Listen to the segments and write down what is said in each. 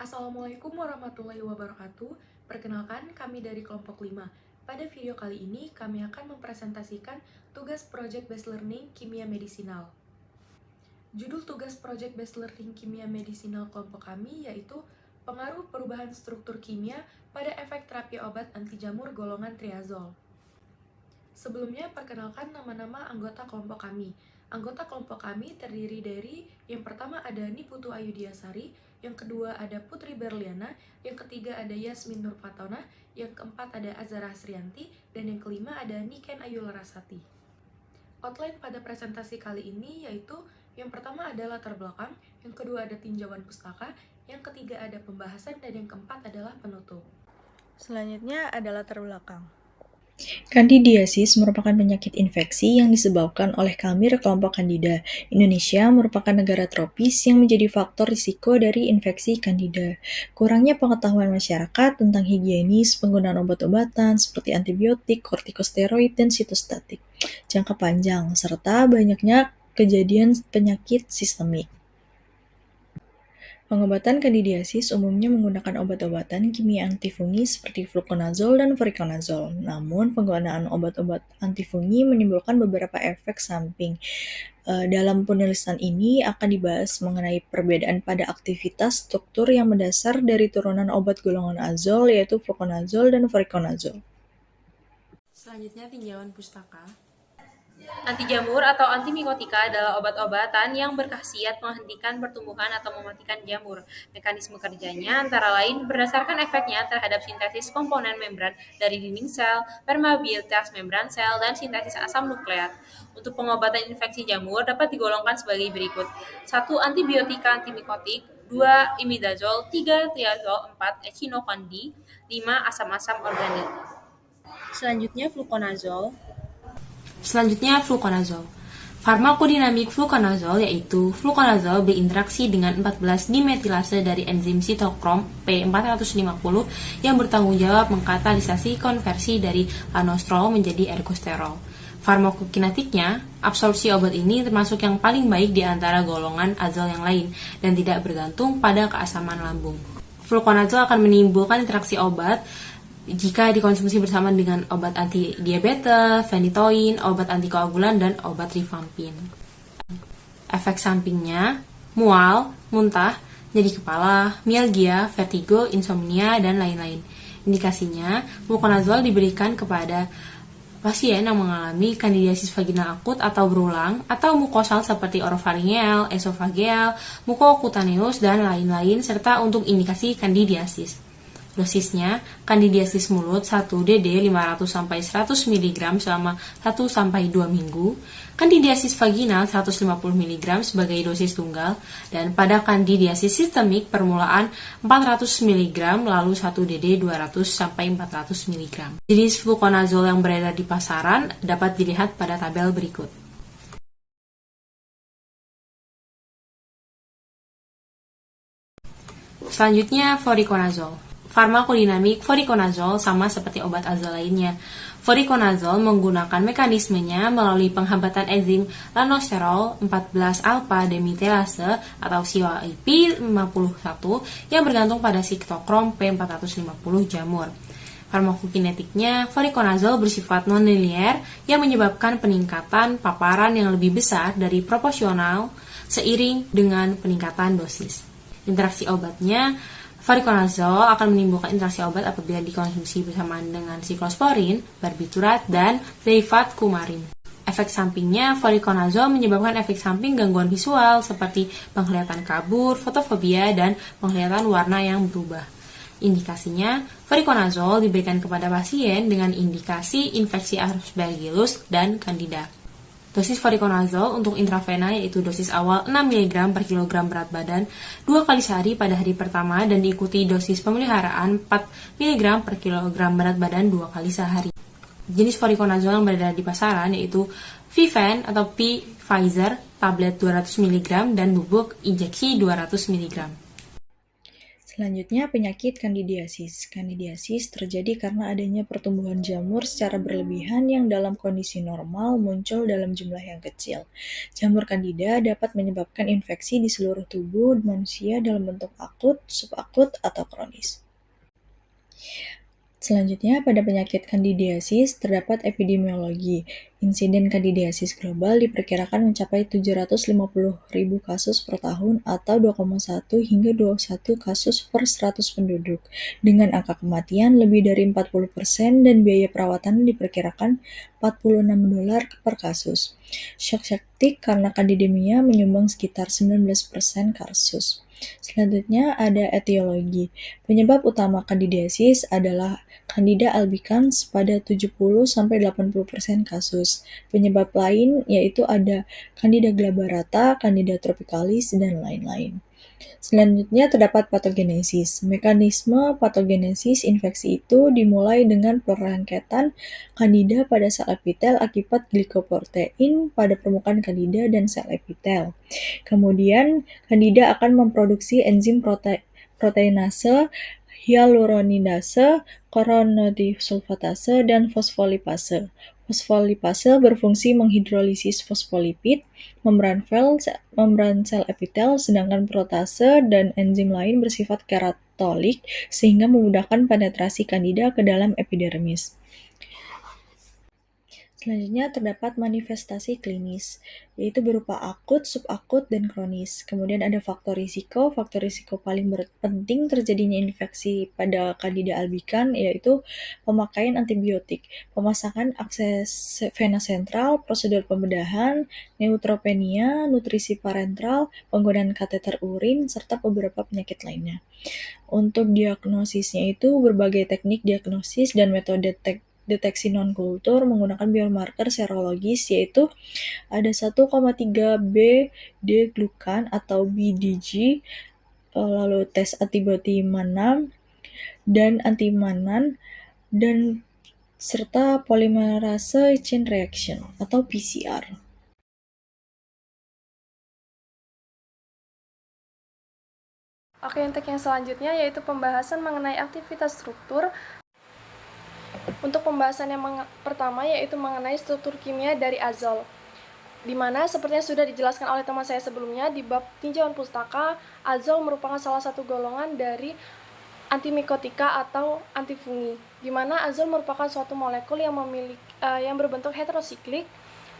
Assalamualaikum warahmatullahi wabarakatuh. Perkenalkan, kami dari kelompok 5. Pada video kali ini, kami akan mempresentasikan tugas Project Based Learning Kimia Medisinal. Judul tugas Project Based Learning Kimia Medisinal kelompok kami yaitu pengaruh perubahan struktur kimia pada efek terapi obat anti jamur golongan triazol. Sebelumnya, perkenalkan nama-nama anggota kelompok kami. Anggota kelompok kami terdiri dari yang pertama ada Niputu Ayudiasari, yang kedua ada Putri Berliana, yang ketiga ada Yasmin Nurpatona, yang keempat ada Azara Hasrianti, dan yang kelima ada Niken Ayu Larasati. Outline pada presentasi kali ini yaitu yang pertama ada latar belakang, yang kedua ada tinjauan pustaka, yang ketiga ada pembahasan, dan yang keempat adalah penutup. Selanjutnya ada latar belakang. Kandidiasis merupakan penyakit infeksi yang disebabkan oleh Kalmir kelompok Candida. Indonesia merupakan negara tropis yang menjadi faktor risiko dari infeksi Candida. Kurangnya pengetahuan masyarakat tentang higienis penggunaan obat-obatan seperti antibiotik, kortikosteroid, dan sitostatik jangka panjang, serta banyaknya kejadian penyakit sistemik. Pengobatan kandidiasis umumnya menggunakan obat-obatan kimia antifungi seperti fluconazole dan voriconazole. Namun, penggunaan obat-obat antifungi menimbulkan beberapa efek samping. Dalam penulisan ini akan dibahas mengenai perbedaan pada aktivitas struktur yang mendasar dari turunan obat golongan azol yaitu fluconazole dan voriconazole. Selanjutnya tinjauan pustaka. Anti jamur atau antimikotika adalah obat-obatan yang berkhasiat menghentikan pertumbuhan atau mematikan jamur. Mekanisme kerjanya antara lain berdasarkan efeknya terhadap sintesis komponen membran dari dinding sel, permeabilitas membran sel, dan sintesis asam nukleat. Untuk pengobatan infeksi jamur dapat digolongkan sebagai berikut. 1. Antibiotika antimikotik, 2. Imidazol, 3. Triazol, 4. Echinocandin, 5. Asam-asam organik. Selanjutnya fluconazole. Farmakodinamik fluconazole yaitu fluconazole berinteraksi dengan 14 dimetilase dari enzim sitokrom P450 yang bertanggung jawab mengkatalisasi konversi dari lanosterol menjadi ergosterol. Farmakokinetiknya, absorpsi obat ini termasuk yang paling baik di antara golongan azol yang lain dan tidak bergantung pada keasaman lambung. Fluconazole akan menimbulkan interaksi obat jika dikonsumsi bersama dengan obat anti-diabetes, phenytoin, obat antikoagulan, dan obat rifampin. Efek sampingnya, mual, muntah, nyeri kepala, mialgia, vertigo, insomnia, dan lain-lain. Indikasinya, fluconazole diberikan kepada pasien yang mengalami kandidiasis vaginal akut atau berulang, atau mukosal seperti orofaringeal, esofageal, mukokutaneus, dan lain-lain, serta untuk indikasi kandidiasis. Dosisnya, kandidiasis mulut 1 DD 500-100 mg selama 1-2 minggu, kandidiasis vaginal 150 mg sebagai dosis tunggal, dan pada kandidiasis sistemik permulaan 400 mg lalu 1 DD 200-400 mg. Jenis fluconazole yang beredar di pasaran dapat dilihat pada tabel berikut. Selanjutnya voriconazole. Farmakodinamik voriconazole sama seperti obat azal lainnya. Voriconazole menggunakan mekanismenya melalui penghambatan enzim lanosterol 14-alpha demetilase atau CYP51 yang bergantung pada sitokrom P450 jamur. Farmakokinetiknya, voriconazole bersifat non-linear yang menyebabkan peningkatan paparan yang lebih besar dari proporsional seiring dengan peningkatan dosis. Interaksi obatnya, voriconazole akan menimbulkan interaksi obat apabila dikonsumsi bersamaan dengan siklosporin, barbiturat, dan rifampicin. Efek sampingnya, voriconazole menyebabkan efek samping gangguan visual seperti penglihatan kabur, fotofobia, dan penglihatan warna yang berubah. Indikasinya, voriconazole diberikan kepada pasien dengan indikasi infeksi Aspergillus dan Candida. Dosis voriconazole untuk intravena yaitu dosis awal 6 mg per kilogram berat badan 2 kali sehari pada hari pertama dan diikuti dosis pemeliharaan 4 mg per kilogram berat badan 2 kali sehari. Jenis voriconazole yang beredar di pasaran yaitu Viven atau Pfizer tablet 200 mg dan bubuk injeksi 200 mg. Selanjutnya, penyakit kandidiasis. Kandidiasis terjadi karena adanya pertumbuhan jamur secara berlebihan yang dalam kondisi normal muncul dalam jumlah yang kecil. Jamur kandida dapat menyebabkan infeksi di seluruh tubuh manusia dalam bentuk akut, subakut, atau kronis. Selanjutnya, pada penyakit kandidiasis terdapat epidemiologi. Insiden kandidiasis global diperkirakan mencapai 750.000 kasus per tahun atau 2,1 hingga 21 kasus per 100 penduduk, dengan angka kematian lebih dari 40% dan biaya perawatan diperkirakan $46 per kasus. Shock septic karena kandidemia menyumbang sekitar 19% kasus. Selanjutnya ada etiologi. Penyebab utama kandidiasis adalah Candida albicans pada 70-80% kasus. Penyebab lain yaitu ada Candida glabrata, Candida tropicalis, dan lain-lain. Selanjutnya terdapat patogenesis. Mekanisme patogenesis infeksi itu dimulai dengan perangkaitan Candida pada sel epitel akibat glikoprotein pada permukaan Candida dan sel epitel. Kemudian, Candida akan memproduksi enzim proteinase, hyaluronidase, koronodisulfatase, dan fosfolipase. Fosfolipase berfungsi menghidrolisis fosfolipid, membran sel epitel, sedangkan protase dan enzim lain bersifat keratolik sehingga memudahkan penetrasi Candida ke dalam epidermis. Selanjutnya terdapat manifestasi klinis, yaitu berupa akut, subakut, dan kronis. Kemudian ada faktor risiko. Faktor risiko paling penting terjadinya infeksi pada Candida albicans yaitu pemakaian antibiotik, pemasangan akses vena sentral, prosedur pembedahan, neutropenia, nutrisi parenteral, penggunaan kateter urin, serta beberapa penyakit lainnya. Untuk diagnosisnya itu berbagai teknik diagnosis dan metode deteksi non-kultur menggunakan biomarker serologis yaitu ada 1,3-B-D-glucan atau BDG, lalu tes antibodi manam dan antimanan, dan serta polymerase chain reaction atau PCR. Oke, untuk yang selanjutnya yaitu pembahasan mengenai aktivitas struktur. Untuk pembahasan yang pertama yaitu mengenai struktur kimia dari azol, di mana sepertinya sudah dijelaskan oleh teman saya sebelumnya di bab tinjauan pustaka, azol merupakan salah satu golongan dari antimikotika atau antifungi, di mana azol merupakan suatu molekul yang berbentuk heterosiklik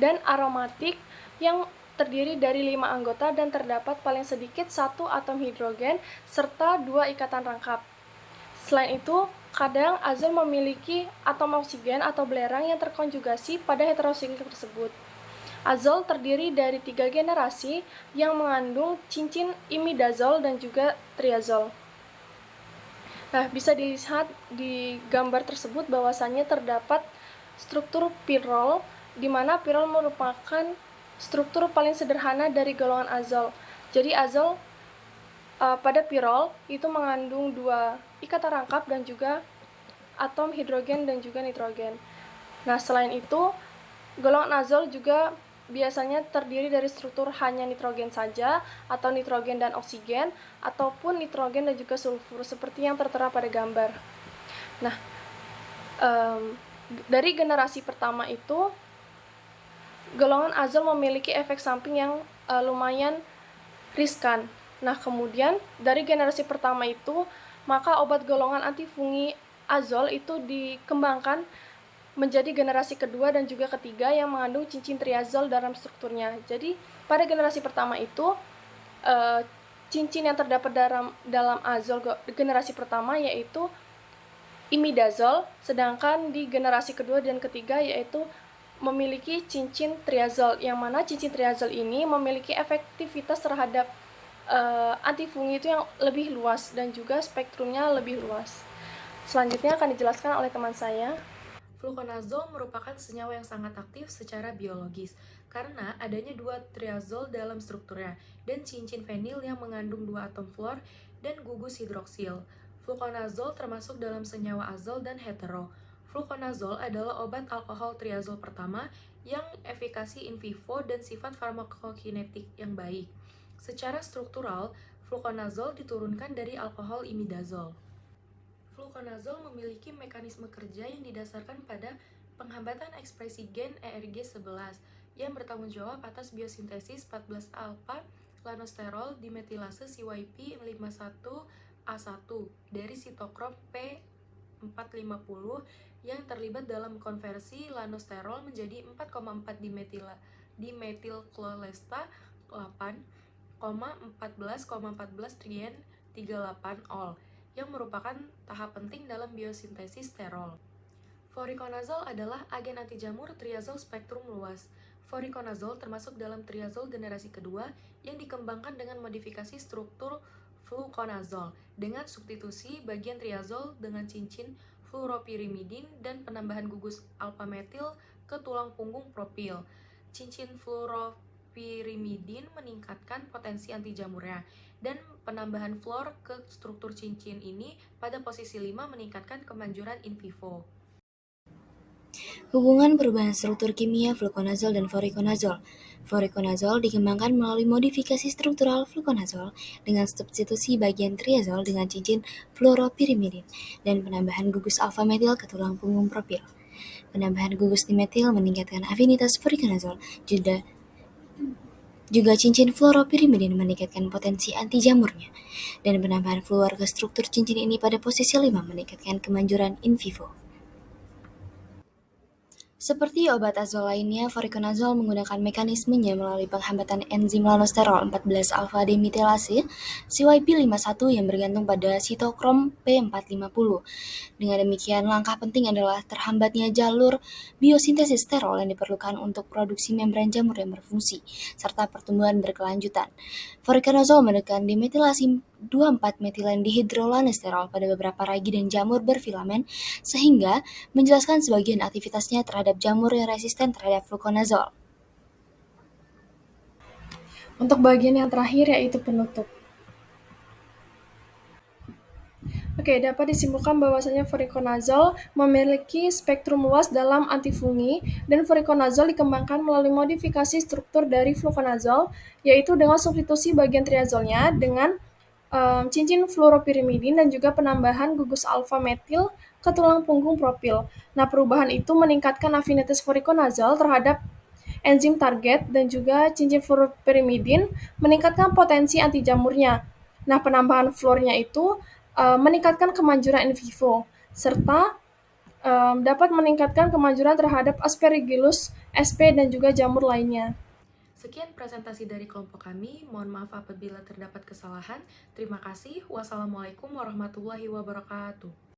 dan aromatik yang terdiri dari 5 anggota dan terdapat paling sedikit 1 atom hidrogen serta 2 ikatan rangkap. Selain itu, kadang azol memiliki atom oksigen atau belerang yang terkonjugasi pada heterosiklik tersebut. Azol terdiri dari 3 generasi yang mengandung cincin imidazol dan juga triazol. Nah, bisa dilihat di gambar tersebut bahwasannya terdapat struktur pyrrole, di mana pyrrole merupakan struktur paling sederhana dari golongan azol. Jadi azol pada pyrrole itu mengandung 2 ikatan rangkap dan juga atom hidrogen dan juga nitrogen. Nah, selain itu, golongan azol juga biasanya terdiri dari struktur hanya nitrogen saja, atau nitrogen dan oksigen, ataupun nitrogen dan juga sulfur, seperti yang tertera pada gambar. Nah, dari generasi pertama itu, golongan azol memiliki efek samping yang lumayan riskan. Nah, kemudian dari generasi pertama itu, maka obat golongan antifungi azol itu dikembangkan menjadi generasi kedua dan juga ketiga yang mengandung cincin triazol dalam strukturnya. Jadi, pada generasi pertama itu, cincin yang terdapat dalam azol generasi pertama yaitu imidazol, sedangkan di generasi kedua dan ketiga yaitu memiliki cincin triazol, yang mana cincin triazol ini memiliki efektivitas terhadap antifungi itu yang lebih luas dan juga spektrumnya lebih luas. Selanjutnya akan dijelaskan oleh teman saya. Fluconazole merupakan senyawa yang sangat aktif secara biologis karena adanya 2 triazol dalam strukturnya dan cincin fenil yang mengandung 2 atom fluor dan gugus hidroksil. Fluconazole termasuk dalam senyawa azol dan hetero. Fluconazole adalah obat alkohol triazol pertama yang efikasi in vivo dan sifat farmakokinetik yang baik. Secara struktural, Fluconazole diturunkan dari alkohol imidazol. Fluconazole memiliki mekanisme kerja yang didasarkan pada penghambatan ekspresi gen ERG11 yang bertanggung jawab atas biosintesis 14-alfa lanosterol dimetilase CYP51A1 dari sitokrom P450 yang terlibat dalam konversi lanosterol menjadi 4,4 dimetilclolesta 8,14,14 trien 38 ol yang merupakan tahap penting dalam biosintesis sterol. Voriconazole adalah agen anti jamur triazol spektrum luas. Voriconazole termasuk dalam triazol generasi kedua yang dikembangkan dengan modifikasi struktur fluconazole dengan substitusi bagian triazol dengan cincin fluoropyrimidin dan penambahan gugus alpha-metil ke tulang punggung propil. Cincin fluoropyrimidin meningkatkan potensi anti jamurnya, dan penambahan fluor ke struktur cincin ini pada posisi 5 meningkatkan kemanjuran in vivo. Hubungan perubahan struktur kimia fluconazole dan voriconazole. Voriconazole dikembangkan melalui modifikasi struktural fluconazole dengan substitusi bagian triazol dengan cincin fluoropyrimidin dan penambahan gugus alpha-metil ke tulang punggung propil. Penambahan gugus dimetil meningkatkan afinitas voriconazole, juga cincin fluoropyrimidin meningkatkan potensi anti jamurnya, dan penambahan fluor ke struktur cincin ini pada posisi 5 meningkatkan kemanjuran in vivo. Seperti obat azol lainnya, voriconazole menggunakan mekanismenya melalui penghambatan enzim lanosterol 14-alfa demetylase CYP51 yang bergantung pada sitokrom P450. Dengan demikian, langkah penting adalah terhambatnya jalur biosintesis sterol yang diperlukan untuk produksi membran jamur yang berfungsi, serta pertumbuhan berkelanjutan. Voriconazole menekan demetylase 2,4-metilen dihidrolanesterol pada beberapa ragi dan jamur berfilamen, sehingga menjelaskan sebagian aktivitasnya terhadap jamur yang resisten terhadap fluconazole. Untuk bagian yang terakhir yaitu penutup. Oke, dapat disimpulkan bahwasanya voriconazole memiliki spektrum luas dalam antifungi, dan voriconazole dikembangkan melalui modifikasi struktur dari fluconazole, yaitu dengan substitusi bagian triazolnya dengan cincin fluoropyrimidin dan juga penambahan gugus alpha-metil ke tulang punggung propil. Nah, perubahan itu meningkatkan afinitas voriconazole terhadap enzim target, dan juga cincin fluoropyrimidin meningkatkan potensi anti jamurnya. Nah, penambahan fluornya itu meningkatkan kemanjuran in vivo, serta dapat meningkatkan kemanjuran terhadap Aspergillus sp dan juga jamur lainnya. Sekian presentasi dari kelompok kami. Mohon maaf apabila terdapat kesalahan. Terima kasih. Wassalamualaikum warahmatullahi wabarakatuh.